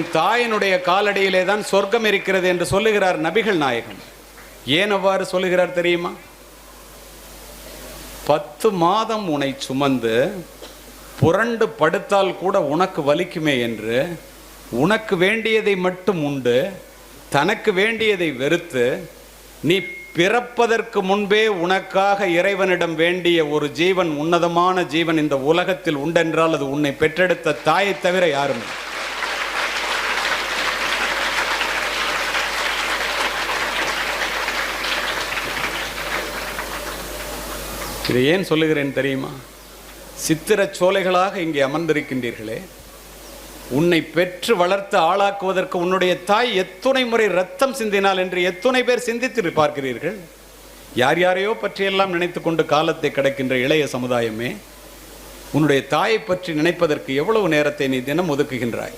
தாயினுடைய காலடியிலே தான் சொர்க்கம் இருக்கிறது என்று சொல்லுகிறார் நபிகள் நாயகம். ஏன் அவ்வாறு சொல்லுகிறார் தெரியுமா? 10 மாதம் உன்னை சுமந்து புரண்டு படுத்தால் கூட உனக்கு வலிக்குமே என்று உனக்கு வேண்டியதை மட்டும் உண்டு, தனக்கு வேண்டியதை வெறுத்து, நீ பிறப்பதற்கு முன்பே உனக்காக இறைவனிடம் வேண்டிய ஒரு ஜீவன், உன்னதமான ஜீவன் இந்த உலகத்தில் உண்டென்றால் அது உன்னை பெற்றெடுத்த தாயை தவிர யாரும். இதை ஏன் சொல்லுகிறேன் தெரியுமா? சித்திரச் சோலைகளாக இங்கே அமர்ந்திருக்கின்றீர்களே, உன்னை பெற்று வளர்த்து ஆளாக்குவதற்கு உன்னுடைய தாய் எத்துணை முறை ரத்தம் சிந்தினாள் என்று எத்துணை பேர் சிந்தித்து பார்க்கிறீர்கள்? யார் யாரையோ பற்றியெல்லாம் நினைத்து கொண்டு காலத்தை கடக்கின்ற இளைய சமுதாயமே, உன்னுடைய தாயை பற்றி நினைப்பதற்கு எவ்வளவு நேரத்தை நீ தினம் ஒதுக்குகின்றாய்?